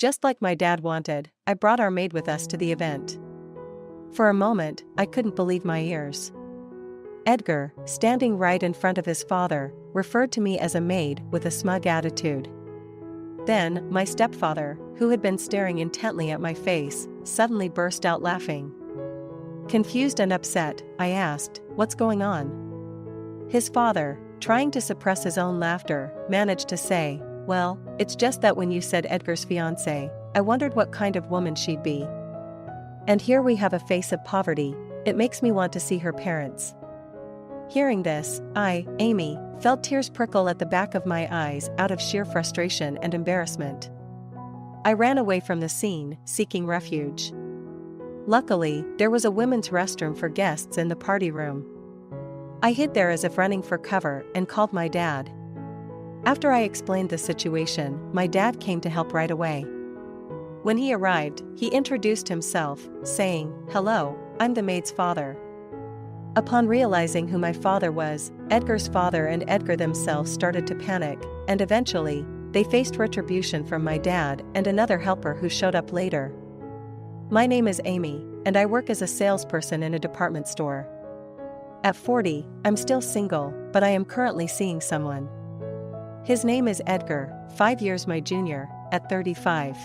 Just like my dad wanted, I brought our maid with us to the event. For a moment, I couldn't believe my ears. Edgar, standing right in front of his father, referred to me as a maid with a smug attitude. Then, my stepfather, who had been staring intently at my face, suddenly burst out laughing. Confused and upset, I asked, "What's going on?" His father, trying to suppress his own laughter, managed to say, "Well, it's just that when you said Edgar's fiancé, I wondered what kind of woman she'd be. And here we have a face of poverty, it makes me want to see her parents." Hearing this, I, Amy, felt tears prickle at the back of my eyes out of sheer frustration and embarrassment. I ran away from the scene, seeking refuge. Luckily, there was a women's restroom for guests in the party room. I hid there as if running for cover and called my dad. After I explained the situation, my dad came to help right away. When he arrived, he introduced himself, saying, "Hello, I'm the maid's father." Upon realizing who my father was, Edgar's father and Edgar themselves started to panic, and eventually, they faced retribution from my dad and another helper who showed up later. My name is Amy, and I work as a salesperson in a department store. At 40, I'm still single, but I am currently seeing someone. His name is Edgar, 5 years my junior, at 35.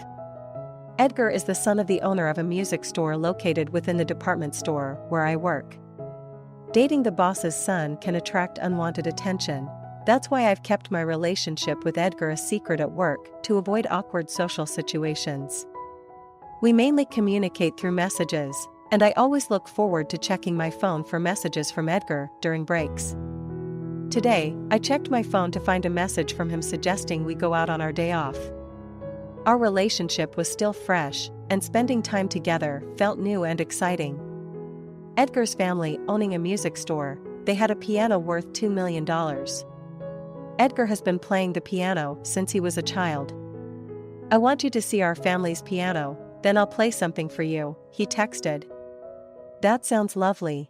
Edgar is the son of the owner of a music store located within the department store where I work. Dating the boss's son can attract unwanted attention. That's why I've kept my relationship with Edgar a secret at work, to avoid awkward social situations. We mainly communicate through messages, and I always look forward to checking my phone for messages from Edgar during breaks. Today, I checked my phone to find a message from him suggesting we go out on our day off. Our relationship was still fresh, and spending time together felt new and exciting. Edgar's family owning a music store, they had a piano worth $2 million. Edgar has been playing the piano since he was a child. "I want you to see our family's piano, then I'll play something for you," he texted. "That sounds lovely.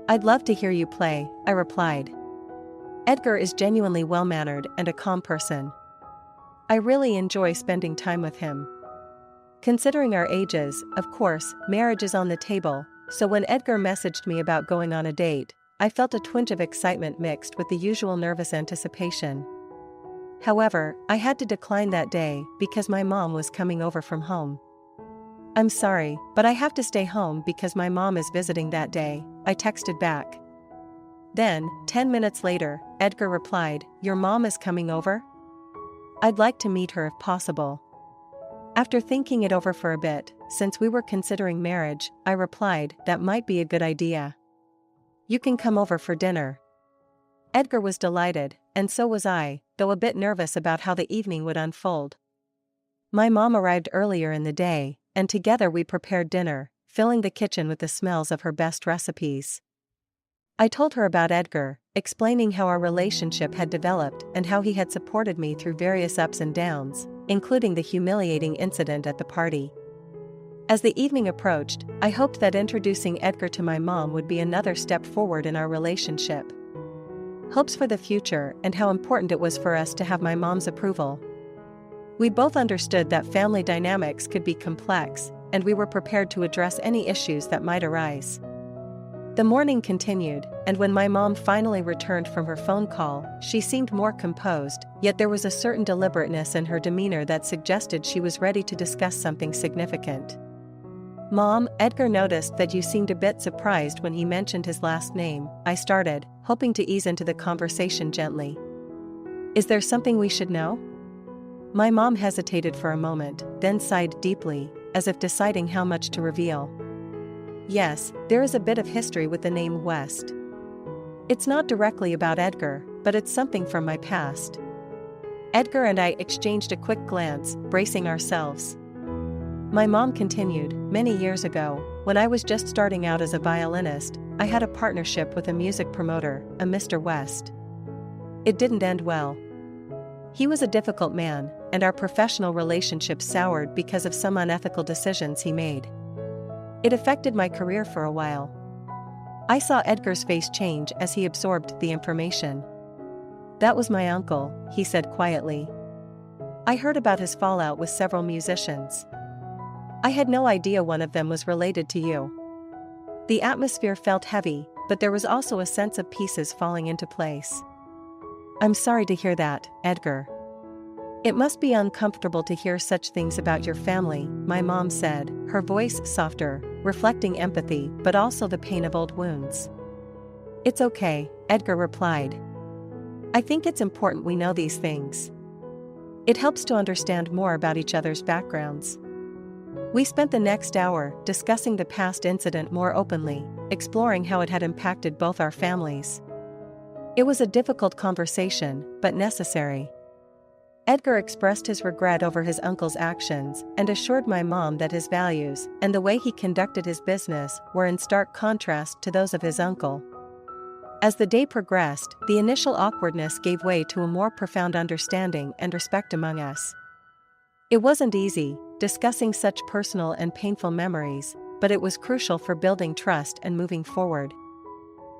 I'd love to hear you play," I replied. Edgar is genuinely well-mannered and a calm person. I really enjoy spending time with him. Considering our ages, of course, marriage is on the table, so when Edgar messaged me about going on a date, I felt a twinge of excitement mixed with the usual nervous anticipation. However, I had to decline that day because my mom was coming over from home. "I'm sorry, but I have to stay home because my mom is visiting that day," I texted back. Then, 10 minutes later, Edgar replied, "Your mom is coming over? I'd like to meet her if possible." After thinking it over for a bit, since we were considering marriage, I replied, "That might be a good idea. You can come over for dinner." Edgar was delighted, and so was I, though a bit nervous about how the evening would unfold. My mom arrived earlier in the day, and together we prepared dinner, filling the kitchen with the smells of her best recipes. I told her about Edgar, explaining how our relationship had developed and how he had supported me through various ups and downs, including the humiliating incident at the party. As the evening approached, I hoped that introducing Edgar to my mom would be another step forward in our relationship. Hopes for the future and how important it was for us to have my mom's approval. We both understood that family dynamics could be complex, and we were prepared to address any issues that might arise. The morning continued, and when my mom finally returned from her phone call, she seemed more composed, yet there was a certain deliberateness in her demeanor that suggested she was ready to discuss something significant. "Mom, Edgar noticed that you seemed a bit surprised when he mentioned his last name," I started, hoping to ease into the conversation gently. "Is there something we should know?" My mom hesitated for a moment, then sighed deeply, as if deciding how much to reveal. "Yes, there is a bit of history with the name West. It's not directly about Edgar, but it's something from my past." Edgar and I exchanged a quick glance, bracing ourselves. My mom continued, "Many years ago, when I was just starting out as a violinist, I had a partnership with a music promoter, a Mr. West. It didn't end well. He was a difficult man, and our professional relationship soured because of some unethical decisions he made. It affected my career for a while." I saw Edgar's face change as he absorbed the information. "That was my uncle," he said quietly. I heard about his fallout with several musicians. I had no idea one of them was related to you. The atmosphere felt heavy, but there was also a sense of pieces falling into place. I'm sorry to hear that, Edgar. It must be uncomfortable to hear such things about your family, my mom said, her voice softer, reflecting empathy but also the pain of old wounds. It's okay, Edgar replied. I think it's important we know these things. It helps to understand more about each other's backgrounds. We spent the next hour discussing the past incident more openly, exploring how it had impacted both our families. It was a difficult conversation, but necessary. Edgar expressed his regret over his uncle's actions and assured my mom that his values and the way he conducted his business were in stark contrast to those of his uncle. As the day progressed, the initial awkwardness gave way to a more profound understanding and respect among us. It wasn't easy, discussing such personal and painful memories, but it was crucial for building trust and moving forward.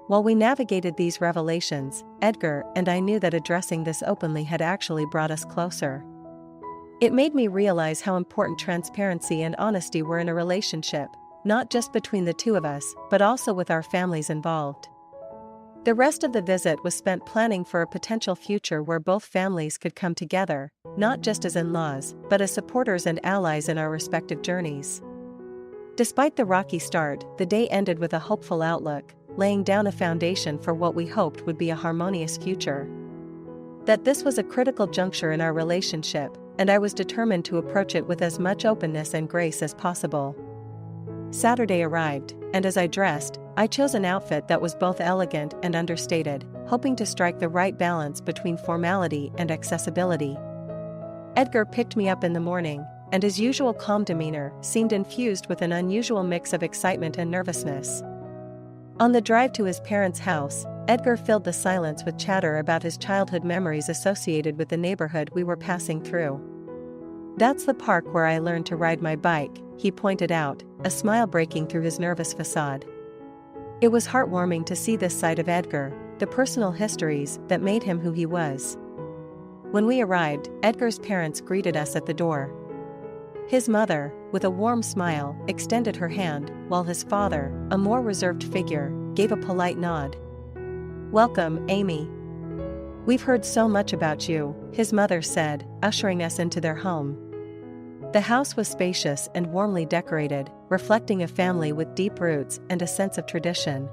While we navigated these revelations, Edgar and I knew that addressing this openly had actually brought us closer. It made me realize how important transparency and honesty were in a relationship, not just between the two of us, but also with our families involved. The rest of the visit was spent planning for a potential future where both families could come together, not just as in-laws, but as supporters and allies in our respective journeys. Despite the rocky start, the day ended with a hopeful outlook, laying down a foundation for what we hoped would be a harmonious future. That this was a critical juncture in our relationship, and I was determined to approach it with as much openness and grace as possible. Saturday arrived, and as I dressed, I chose an outfit that was both elegant and understated, hoping to strike the right balance between formality and accessibility. Edgar picked me up in the morning, and his usual calm demeanor seemed infused with an unusual mix of excitement and nervousness. On the drive to his parents' house, Edgar filled the silence with chatter about his childhood memories associated with the neighborhood we were passing through. That's the park where I learned to ride my bike, he pointed out, a smile breaking through his nervous facade. It was heartwarming to see this side of Edgar, the personal histories that made him who he was. When we arrived, Edgar's parents greeted us at the door. His mother, with a warm smile, extended her hand, while his father, a more reserved figure, gave a polite nod. Welcome, Amy. We've heard so much about you, his mother said, ushering us into their home. The house was spacious and warmly decorated, reflecting a family with deep roots and a sense of tradition.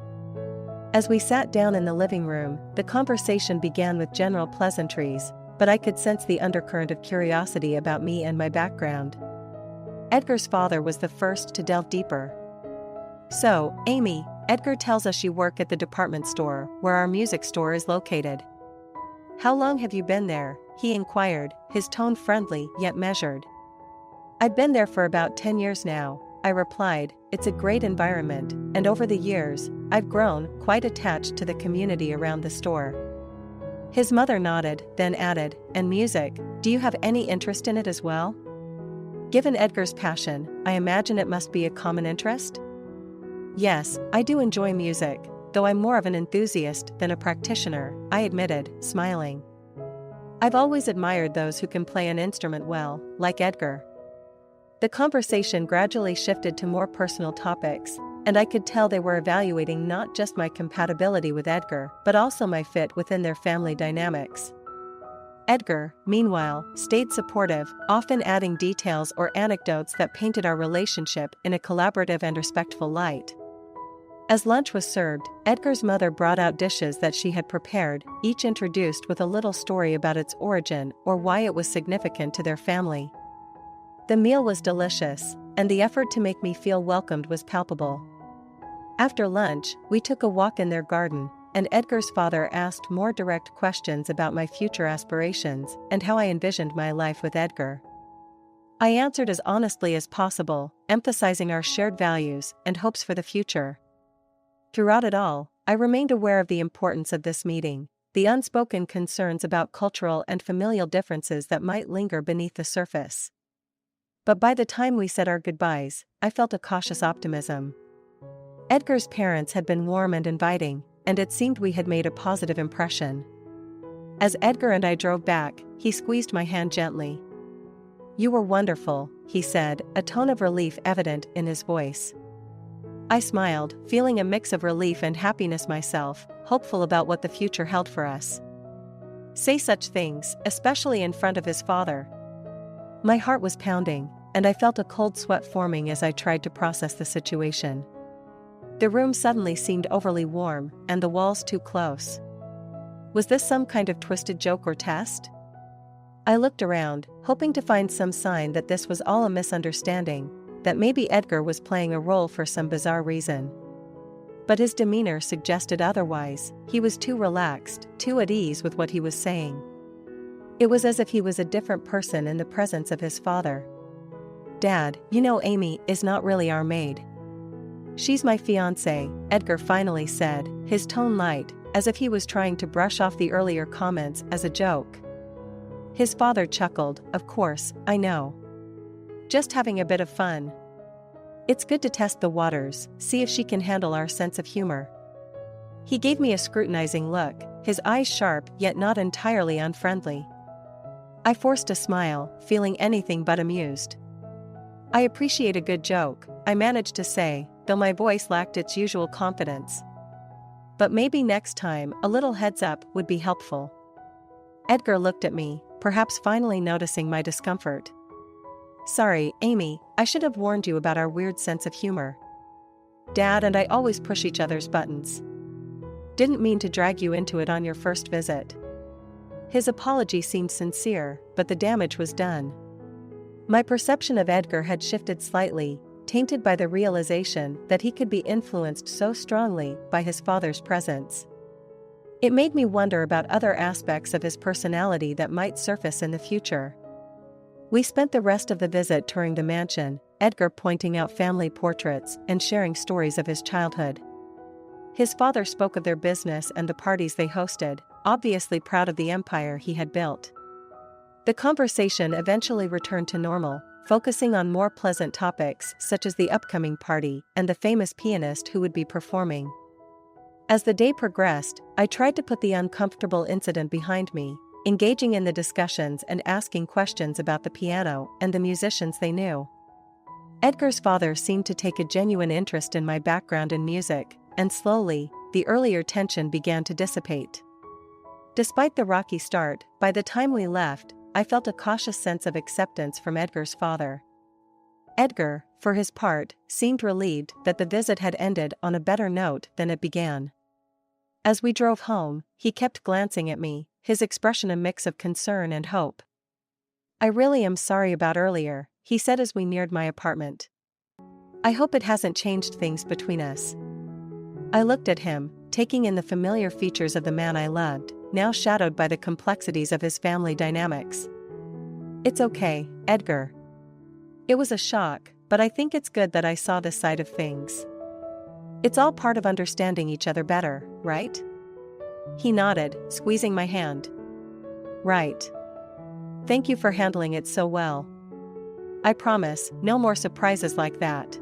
As we sat down in the living room, the conversation began with general pleasantries, but I could sense the undercurrent of curiosity about me and my background. Edgar's father was the first to delve deeper. So, Amy, Edgar tells us you work at the department store where our music store is located. How long have you been there? He inquired, his tone friendly yet measured. I've been there for about 10 years now, I replied. It's a great environment, and over the years, I've grown quite attached to the community around the store. His mother nodded, then added, and music, do you have any interest in it as well? Given Edgar's passion, I imagine it must be a common interest? Yes, I do enjoy music, though I'm more of an enthusiast than a practitioner, I admitted, smiling. I've always admired those who can play an instrument well, like Edgar. The conversation gradually shifted to more personal topics, and I could tell they were evaluating not just my compatibility with Edgar, but also my fit within their family dynamics. Edgar, meanwhile, stayed supportive, often adding details or anecdotes that painted our relationship in a collaborative and respectful light. As lunch was served, Edgar's mother brought out dishes that she had prepared, each introduced with a little story about its origin or why it was significant to their family. The meal was delicious, and the effort to make me feel welcomed was palpable. After lunch, we took a walk in their garden, and Edgar's father asked more direct questions about my future aspirations and how I envisioned my life with Edgar. I answered as honestly as possible, emphasizing our shared values and hopes for the future. Throughout it all, I remained aware of the importance of this meeting, the unspoken concerns about cultural and familial differences that might linger beneath the surface. But by the time we said our goodbyes, I felt a cautious optimism. Edgar's parents had been warm and inviting, and it seemed we had made a positive impression. As Edgar and I drove back, he squeezed my hand gently. You were wonderful, he said, a tone of relief evident in his voice. I smiled, feeling a mix of relief and happiness myself, hopeful about what the future held for us. Say such things, especially in front of his father. My heart was pounding, and I felt a cold sweat forming as I tried to process the situation. The room suddenly seemed overly warm, and the walls too close. Was this some kind of twisted joke or test? I looked around, hoping to find some sign that this was all a misunderstanding, that maybe Edgar was playing a role for some bizarre reason. But his demeanor suggested otherwise. He was too relaxed, too at ease with what he was saying. It was as if he was a different person in the presence of his father. Dad, you know Amy is not really our maid. She's my fiancé, Edgar finally said, his tone light, as if he was trying to brush off the earlier comments as a joke. His father chuckled, of course, I know. Just having a bit of fun. It's good to test the waters, see if she can handle our sense of humor. He gave me a scrutinizing look, his eyes sharp yet not entirely unfriendly. I forced a smile, feeling anything but amused. I appreciate a good joke, I managed to say, though my voice lacked its usual confidence. But maybe next time a little heads up would be helpful. Edgar looked at me, perhaps finally noticing my discomfort. Sorry, Amy, I should have warned you about our weird sense of humor. Dad and I always push each other's buttons. Didn't mean to drag you into it on your first visit. His apology seemed sincere, but the damage was done. My perception of Edgar had shifted slightly, tainted by the realization that he could be influenced so strongly by his father's presence. It made me wonder about other aspects of his personality that might surface in the future. We spent the rest of the visit touring the mansion, Edgar pointing out family portraits and sharing stories of his childhood. His father spoke of their business and the parties they hosted, obviously proud of the empire he had built. The conversation eventually returned to normal, focusing on more pleasant topics such as the upcoming party and the famous pianist who would be performing. As the day progressed, I tried to put the uncomfortable incident behind me, engaging in the discussions and asking questions about the piano and the musicians they knew. Edgar's father seemed to take a genuine interest in my background in music, and slowly, the earlier tension began to dissipate. Despite the rocky start, by the time we left, I felt a cautious sense of acceptance from Edgar's father. Edgar, for his part, seemed relieved that the visit had ended on a better note than it began. As we drove home, he kept glancing at me, his expression a mix of concern and hope. I really am sorry about earlier, he said as we neared my apartment. I hope it hasn't changed things between us. I looked at him, taking in the familiar features of the man I loved, now shadowed by the complexities of his family dynamics. It's okay, Edgar. It was a shock, but I think it's good that I saw this side of things. It's all part of understanding each other better, right? He nodded, squeezing my hand. Right. Thank you for handling it so well. I promise, no more surprises like that.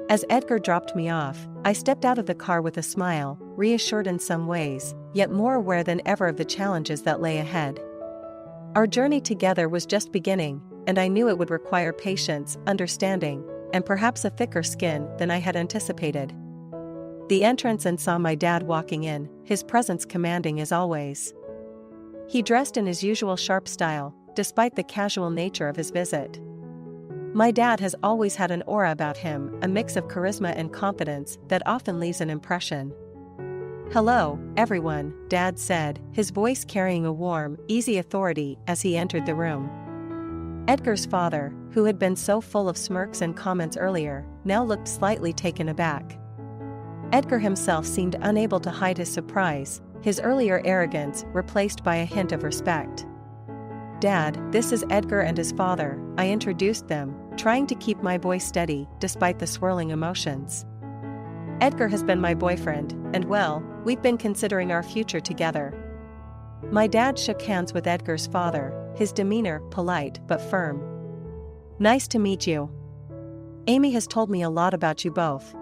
As Edgar dropped me off, I stepped out of the car with a smile, reassured in some ways, yet more aware than ever of the challenges that lay ahead. Our journey together was just beginning, and I knew it would require patience, understanding, and perhaps a thicker skin than I had anticipated. The entrance and saw my dad walking in, his presence commanding as always. He dressed in his usual sharp style, despite the casual nature of his visit. My dad has always had an aura about him, a mix of charisma and confidence that often leaves an impression. Hello, everyone, Dad said, his voice carrying a warm, easy authority as he entered the room. Edgar's father, who had been so full of smirks and comments earlier, now looked slightly taken aback. Edgar himself seemed unable to hide his surprise, his earlier arrogance replaced by a hint of respect. Dad, this is Edgar and his father, I introduced them, trying to keep my voice steady despite the swirling emotions. Edgar has been my boyfriend, and well, we've been considering our future together. My dad shook hands with Edgar's father, his demeanor polite but firm. Nice to meet you. Amy has told me a lot about you both.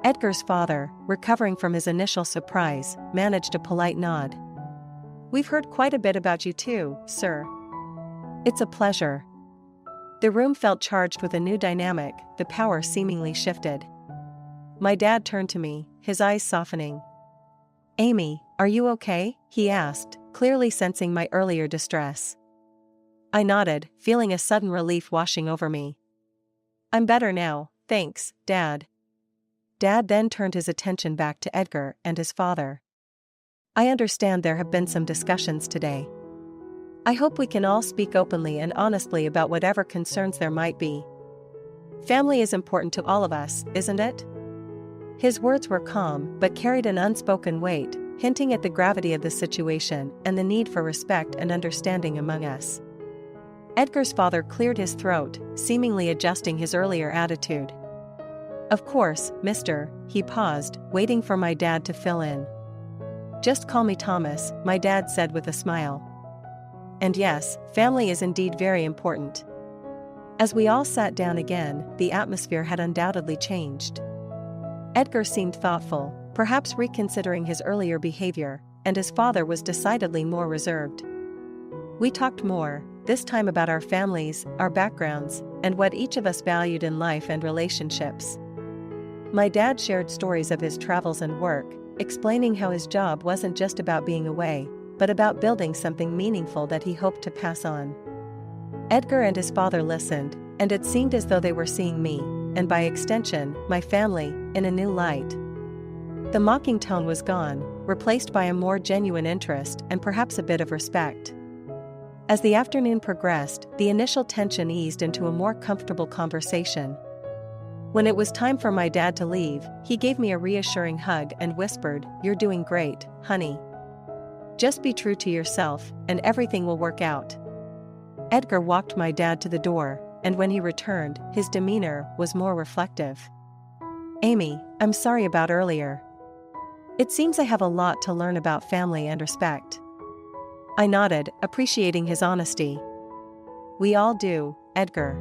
Edgar's father, recovering from his initial surprise, managed a polite nod. We've heard quite a bit about you too, sir. It's a pleasure. The room felt charged with a new dynamic, the power seemingly shifted. My dad turned to me, his eyes softening. "Amy, are you okay?" he asked, clearly sensing my earlier distress. I nodded, feeling a sudden relief washing over me. "I'm better now, thanks, Dad." Dad then turned his attention back to Edgar and his father. "I understand there have been some discussions today. I hope we can all speak openly and honestly about whatever concerns there might be. Family is important to all of us, isn't it?" His words were calm but carried an unspoken weight, hinting at the gravity of the situation and the need for respect and understanding among us. Edgar's father cleared his throat, seemingly adjusting his earlier attitude. "Of course, mister," he paused, waiting for my dad to fill in. "Just call me Thomas," my dad said with a smile. And yes, family is indeed very important. As we all sat down again, the atmosphere had undoubtedly changed. Edgar seemed thoughtful, perhaps reconsidering his earlier behavior, and his father was decidedly more reserved. We talked more, this time about our families, our backgrounds, and what each of us valued in life and relationships. My dad shared stories of his travels and work, explaining how his job wasn't just about being away, but about building something meaningful that he hoped to pass on. Edgar and his father listened, and it seemed as though they were seeing me, and by extension, my family, in a new light. The mocking tone was gone, replaced by a more genuine interest and perhaps a bit of respect. As the afternoon progressed, the initial tension eased into a more comfortable conversation. When it was time for my dad to leave, he gave me a reassuring hug and whispered, "You're doing great, honey. Just be true to yourself, and everything will work out." Edgar walked my dad to the door, and when he returned, his demeanor was more reflective. "Amy, I'm sorry about earlier. It seems I have a lot to learn about family and respect." I nodded, appreciating his honesty. "We all do, Edgar.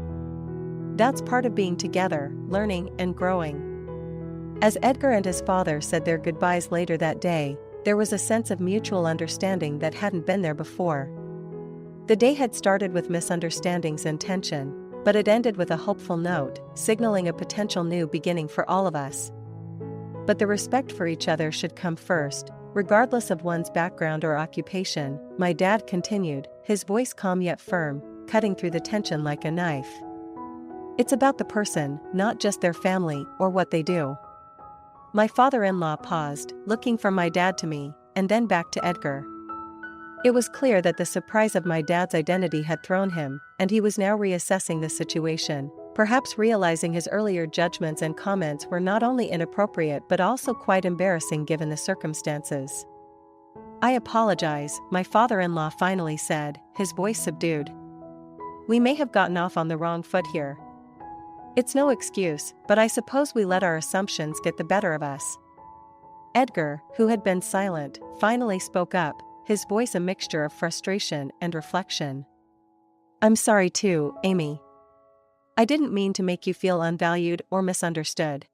That's part of being together, learning and growing." As Edgar and his father said their goodbyes later that day, there was a sense of mutual understanding that hadn't been there before. The day had started with misunderstandings and tension, but it ended with a hopeful note, signaling a potential new beginning for all of us. But the respect for each other should come first, regardless of one's background or occupation, my dad continued, his voice calm yet firm, cutting through the tension like a knife. "It's about the person, not just their family or what they do." My father-in-law paused, looking from my dad to me, and then back to Edgar. It was clear that the surprise of my dad's identity had thrown him, and he was now reassessing the situation, perhaps realizing his earlier judgments and comments were not only inappropriate but also quite embarrassing given the circumstances. "I apologize," my father-in-law finally said, his voice subdued. "We may have gotten off on the wrong foot here. It's no excuse, but I suppose we let our assumptions get the better of us." Edgar, who had been silent, finally spoke up, his voice a mixture of frustration and reflection. "I'm sorry too, Amy. I didn't mean to make you feel unvalued or misunderstood.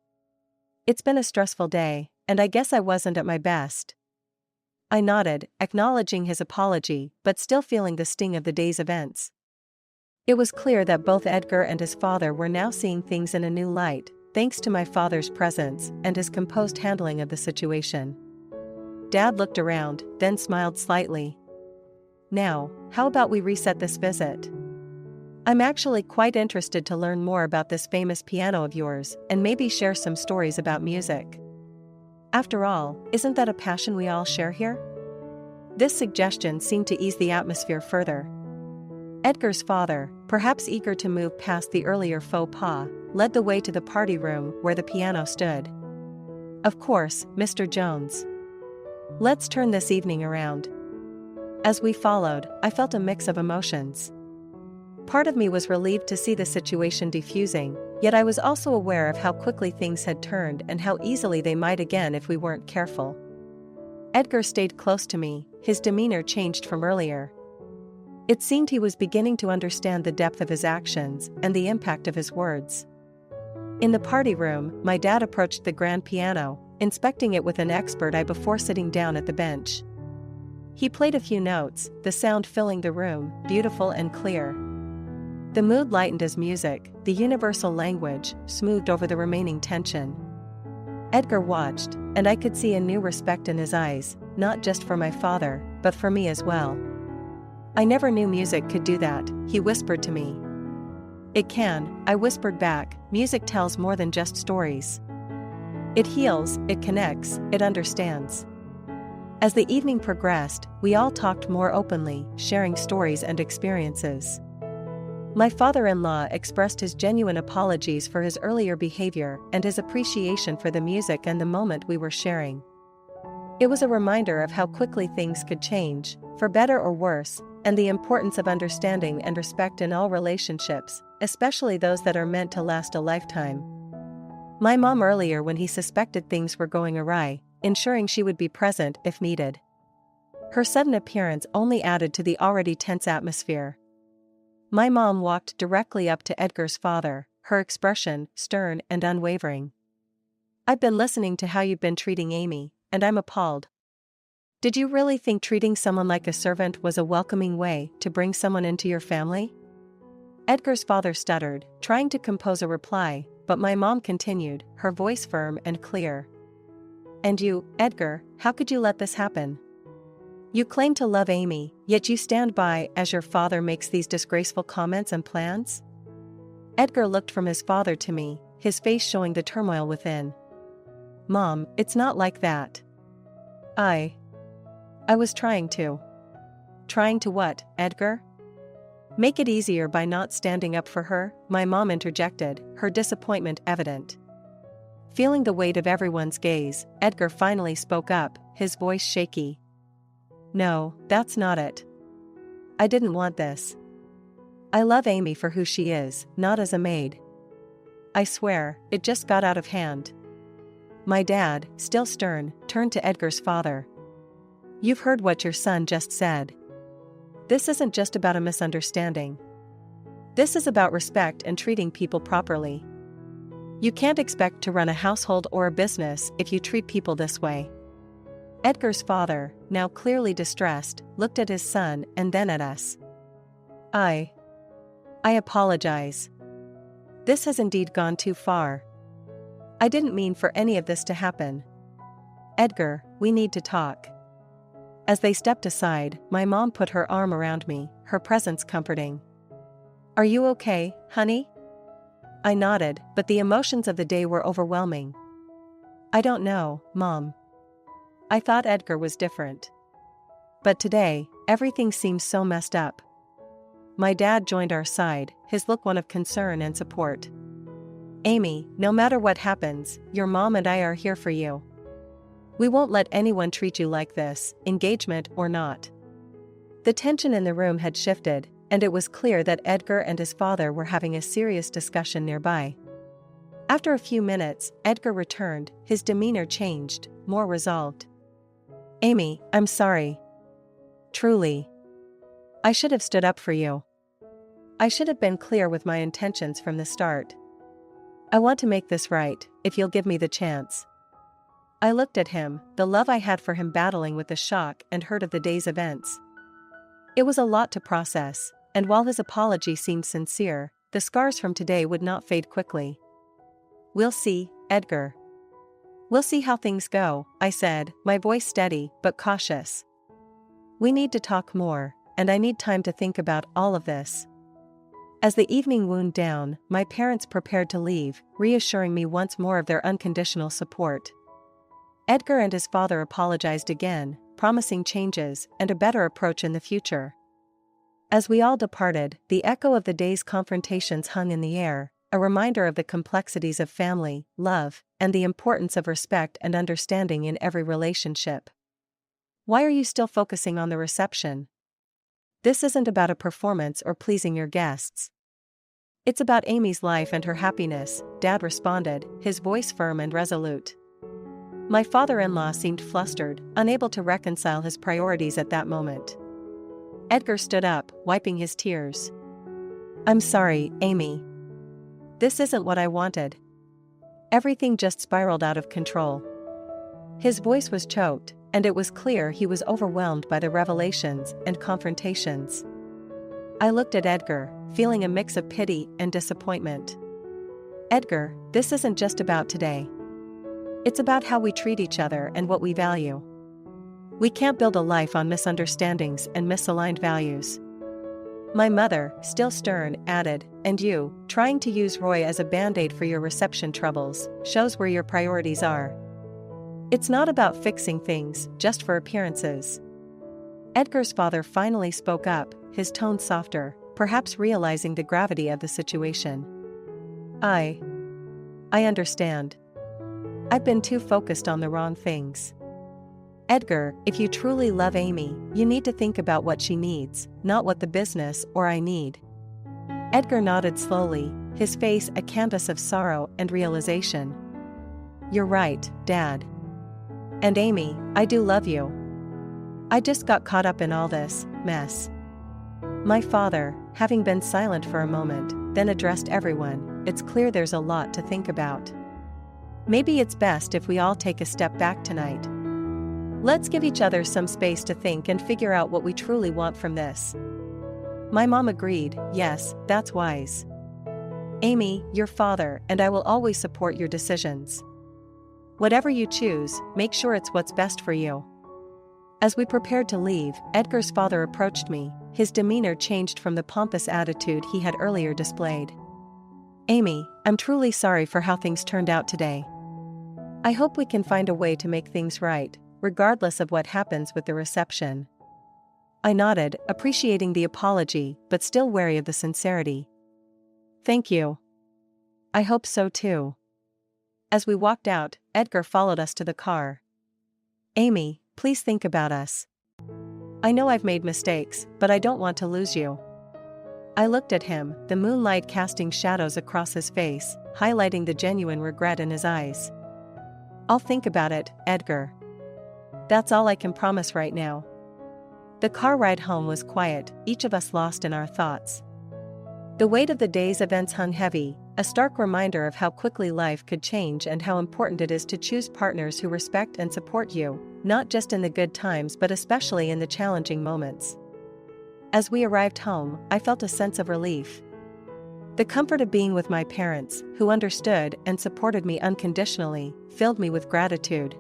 It's been a stressful day, and I guess I wasn't at my best." I nodded, acknowledging his apology, but still feeling the sting of the day's events. It was clear that both Edgar and his father were now seeing things in a new light, thanks to my father's presence and his composed handling of the situation. Dad looked around, then smiled slightly. "Now, how about we reset this visit? I'm actually quite interested to learn more about this famous piano of yours, and maybe share some stories about music. After all, isn't that a passion we all share here?" This suggestion seemed to ease the atmosphere further. Edgar's father, perhaps eager to move past the earlier faux pas, led the way to the party room where the piano stood. "Of course, Mr. Jones. Let's turn this evening around." As we followed, I felt a mix of emotions. Part of me was relieved to see the situation defusing, yet I was also aware of how quickly things had turned and how easily they might again if we weren't careful. Edgar stayed close to me, his demeanor changed from earlier. It seemed he was beginning to understand the depth of his actions and the impact of his words. In the party room, my dad approached the grand piano, inspecting it with an expert eye before sitting down at the bench. He played a few notes, the sound filling the room, beautiful and clear. The mood lightened as music, the universal language, smoothed over the remaining tension. Edgar watched, and I could see a new respect in his eyes, not just for my father, but for me as well. "I never knew music could do that," he whispered to me. "It can," I whispered back. "Music tells more than just stories. It heals, it connects, it understands." As the evening progressed, we all talked more openly, sharing stories and experiences. My father-in-law expressed his genuine apologies for his earlier behavior and his appreciation for the music and the moment we were sharing. It was a reminder of how quickly things could change, for better or worse, and the importance of understanding and respect in all relationships, especially those that are meant to last a lifetime. My mom earlier when he suspected things were going awry, ensuring she would be present if needed. Her sudden appearance only added to the already tense atmosphere. My mom walked directly up to Edgar's father, her expression stern and unwavering. "I've been listening to how you've been treating Amy, and I'm appalled. Did you really think treating someone like a servant was a welcoming way to bring someone into your family?" Edgar's father stuttered, trying to compose a reply, but my mom continued, her voice firm and clear. "And you, Edgar, how could you let this happen? You claim to love Amy, yet you stand by as your father makes these disgraceful comments and plans?" Edgar looked from his father to me, his face showing the turmoil within. "Mom, it's not like that. I was trying to." "Trying to what, Edgar?" "Make it easier by not standing up for her," my mom interjected, her disappointment evident. Feeling the weight of everyone's gaze, Edgar finally spoke up, his voice shaky. "No, that's not it. I didn't want this. I love Amy for who she is, not as a maid. I swear, it just got out of hand." My dad, still stern, turned to Edgar's father. "You've heard what your son just said. This isn't just about a misunderstanding. This is about respect and treating people properly. You can't expect to run a household or a business if you treat people this way." Edgar's father, now clearly distressed, looked at his son and then at us. I apologize. This has indeed gone too far. I didn't mean for any of this to happen. Edgar, we need to talk." As they stepped aside, my mom put her arm around me, her presence comforting. "Are you okay, honey?" I nodded, but the emotions of the day were overwhelming. "I don't know, Mom. I thought Edgar was different. But today, everything seems so messed up." My dad joined our side, his look one of concern and support. "Amy, no matter what happens, your mom and I are here for you. We won't let anyone treat you like this, engagement or not." The tension in the room had shifted, and it was clear that Edgar and his father were having a serious discussion nearby. After a few minutes, Edgar returned, his demeanor changed, more resolved. "Amy, I'm sorry. Truly. I should have stood up for you. I should have been clear with my intentions from the start. I want to make this right, if you'll give me the chance." I looked at him, the love I had for him battling with the shock and hurt of the day's events. It was a lot to process, and while his apology seemed sincere, the scars from today would not fade quickly. "We'll see, Edgar. We'll see how things go," I said, my voice steady but cautious. "We need to talk more, and I need time to think about all of this." As the evening wound down, my parents prepared to leave, reassuring me once more of their unconditional support. Edgar and his father apologized again, promising changes and a better approach in the future. As we all departed, the echo of the day's confrontations hung in the air, a reminder of the complexities of family, love, and the importance of respect and understanding in every relationship. "Why are you still focusing on the reception? This isn't about a performance or pleasing your guests. It's about Amy's life and her happiness," Dad responded, his voice firm and resolute. My father-in-law seemed flustered, unable to reconcile his priorities at that moment. Edgar stood up, wiping his tears. "I'm sorry, Amy. This isn't what I wanted." Everything just spiraled out of control. His voice was choked, and it was clear he was overwhelmed by the revelations and confrontations. I looked at Edgar, feeling a mix of pity and disappointment. Edgar, this isn't just about today. It's about how we treat each other and what we value. We can't build a life on misunderstandings and misaligned values. My mother, still stern, added, and you, trying to use Roy as a band-aid for your reception troubles, shows where your priorities are. It's not about fixing things, just for appearances. Edgar's father finally spoke up, his tone softer, perhaps realizing the gravity of the situation. I understand. I've been too focused on the wrong things. Edgar, if you truly love Amy, you need to think about what she needs, not what the business or I need. Edgar nodded slowly, his face a canvas of sorrow and realization. You're right, Dad. And Amy, I do love you. I just got caught up in all this mess. My father, having been silent for a moment, then addressed everyone. It's clear there's a lot to think about. Maybe it's best if we all take a step back tonight. Let's give each other some space to think and figure out what we truly want from this. My mom agreed, yes, that's wise. Amy, your father and I will always support your decisions. Whatever you choose, make sure it's what's best for you. As we prepared to leave, Edgar's father approached me, his demeanor changed from the pompous attitude he had earlier displayed. Amy, I'm truly sorry for how things turned out today. I hope we can find a way to make things right, regardless of what happens with the reception. I nodded, appreciating the apology, but still wary of the sincerity. Thank you. I hope so too. As we walked out, Edgar followed us to the car. Amy, please think about us. I know I've made mistakes, but I don't want to lose you. I looked at him, the moonlight casting shadows across his face, highlighting the genuine regret in his eyes. I'll think about it, Edgar. That's all I can promise right now. The car ride home was quiet, each of us lost in our thoughts. The weight of the day's events hung heavy, a stark reminder of how quickly life could change and how important it is to choose partners who respect and support you, not just in the good times but especially in the challenging moments. As we arrived home, I felt a sense of relief. The comfort of being with my parents, who understood and supported me unconditionally, filled me with gratitude.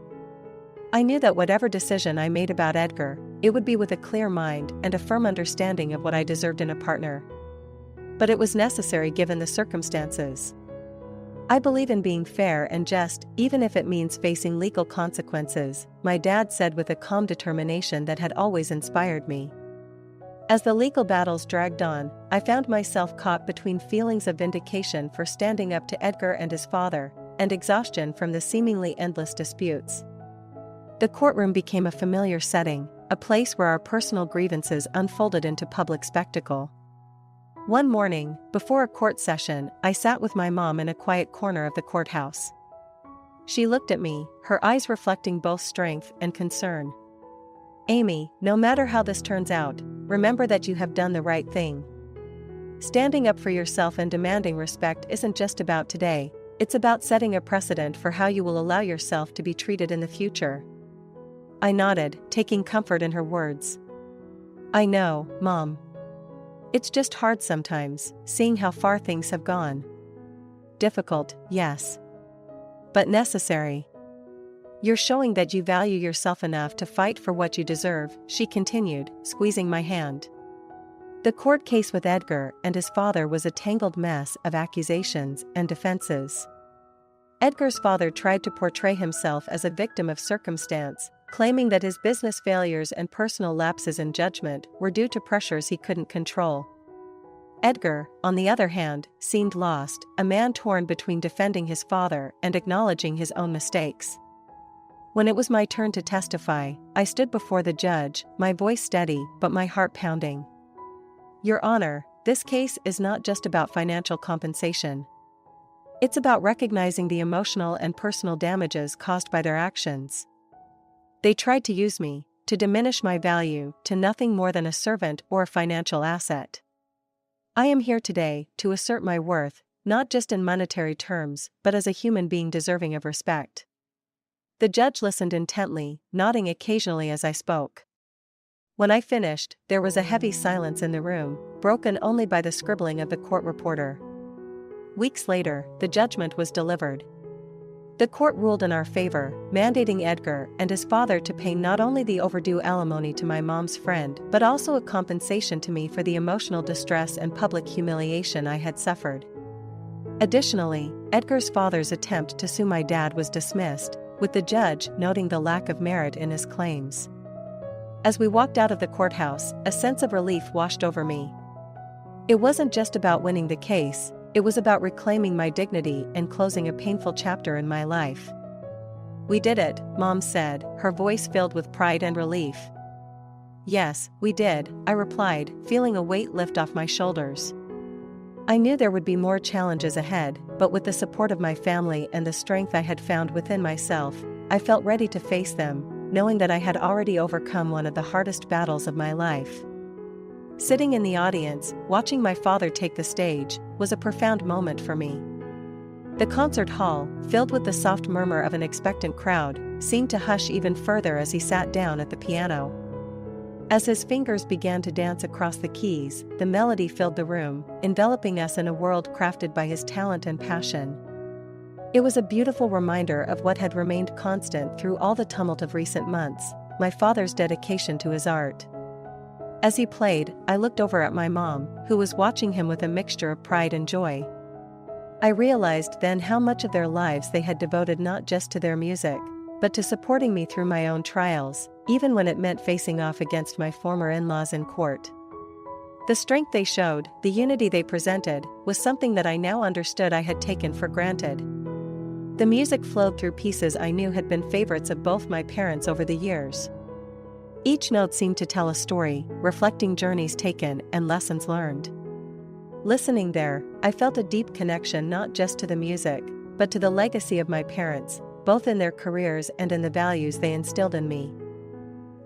I knew that whatever decision I made about Edgar, it would be with a clear mind and a firm understanding of what I deserved in a partner. But it was necessary given the circumstances. I believe in being fair and just, even if it means facing legal consequences, my dad said with a calm determination that had always inspired me. As the legal battles dragged on, I found myself caught between feelings of vindication for standing up to Edgar and his father, and exhaustion from the seemingly endless disputes. The courtroom became a familiar setting, a place where our personal grievances unfolded into public spectacle. One morning, before a court session, I sat with my mom in a quiet corner of the courthouse. She looked at me, her eyes reflecting both strength and concern. Amy, no matter how this turns out, remember that you have done the right thing. Standing up for yourself and demanding respect isn't just about today, it's about setting a precedent for how you will allow yourself to be treated in the future. I nodded, taking comfort in her words. I know, Mom. It's just hard sometimes, seeing how far things have gone. Difficult, yes. But necessary. You're showing that you value yourself enough to fight for what you deserve, she continued, squeezing my hand. The court case with Edgar and his father was a tangled mess of accusations and defenses. Edgar's father tried to portray himself as a victim of circumstance, claiming that his business failures and personal lapses in judgment were due to pressures he couldn't control. Edgar, on the other hand, seemed lost, a man torn between defending his father and acknowledging his own mistakes. When it was my turn to testify, I stood before the judge, my voice steady but my heart pounding. Your Honor, this case is not just about financial compensation. It's about recognizing the emotional and personal damages caused by their actions. They tried to use me, to diminish my value to nothing more than a servant or a financial asset. I am here today to assert my worth, not just in monetary terms, but as a human being deserving of respect. The judge listened intently, nodding occasionally as I spoke. When I finished, there was a heavy silence in the room, broken only by the scribbling of the court reporter. Weeks later, the judgment was delivered. The court ruled in our favor, mandating Edgar and his father to pay not only the overdue alimony to my mom's friend but also a compensation to me for the emotional distress and public humiliation I had suffered. Additionally, Edgar's father's attempt to sue my dad was dismissed, with the judge noting the lack of merit in his claims. As we walked out of the courthouse, a sense of relief washed over me. It wasn't just about winning the case, it was about reclaiming my dignity and closing a painful chapter in my life. "We did it," Mom said, her voice filled with pride and relief. "Yes, we did," I replied, feeling a weight lift off my shoulders. I knew there would be more challenges ahead, but with the support of my family and the strength I had found within myself, I felt ready to face them, knowing that I had already overcome one of the hardest battles of my life. Sitting in the audience, watching my father take the stage, was a profound moment for me. The concert hall, filled with the soft murmur of an expectant crowd, seemed to hush even further as he sat down at the piano. As his fingers began to dance across the keys, the melody filled the room, enveloping us in a world crafted by his talent and passion. It was a beautiful reminder of what had remained constant through all the tumult of recent months: my father's dedication to his art. As he played, I looked over at my mom, who was watching him with a mixture of pride and joy. I realized then how much of their lives they had devoted not just to their music, but to supporting me through my own trials, even when it meant facing off against my former in-laws in court. The strength they showed, the unity they presented, was something that I now understood I had taken for granted. The music flowed through pieces I knew had been favorites of both my parents over the years. Each note seemed to tell a story, reflecting journeys taken and lessons learned. Listening there, I felt a deep connection not just to the music, but to the legacy of my parents, both in their careers and in the values they instilled in me.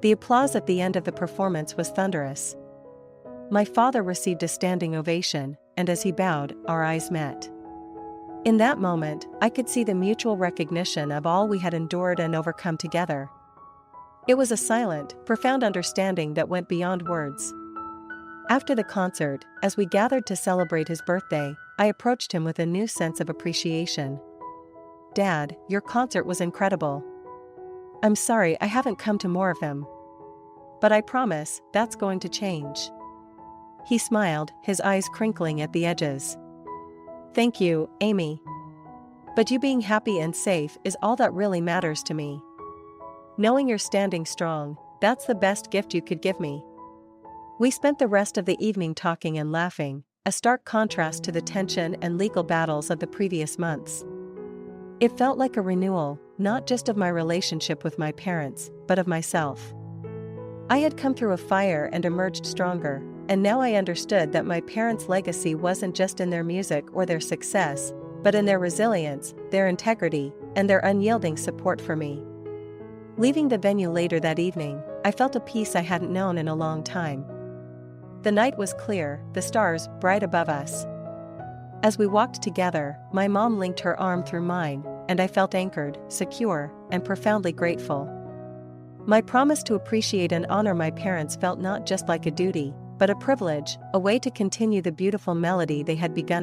The applause at the end of the performance was thunderous. My father received a standing ovation, and as he bowed, our eyes met. In that moment, I could see the mutual recognition of all we had endured and overcome together. It was a silent, profound understanding that went beyond words. After the concert, as we gathered to celebrate his birthday, I approached him with a new sense of appreciation. "Dad, your concert was incredible. I'm sorry I haven't come to more of them. But I promise, that's going to change." He smiled, his eyes crinkling at the edges. "Thank you, Amy. But you being happy and safe is all that really matters to me. Knowing you're standing strong, that's the best gift you could give me." We spent the rest of the evening talking and laughing, a stark contrast to the tension and legal battles of the previous months. It felt like a renewal, not just of my relationship with my parents, but of myself. I had come through a fire and emerged stronger, and now I understood that my parents' legacy wasn't just in their music or their success, but in their resilience, their integrity, and their unyielding support for me. Leaving the venue later that evening, I felt a peace I hadn't known in a long time. The night was clear, the stars bright above us. As we walked together, my mom linked her arm through mine, and I felt anchored, secure, and profoundly grateful. My promise to appreciate and honor my parents felt not just like a duty, but a privilege, a way to continue the beautiful melody they had begun in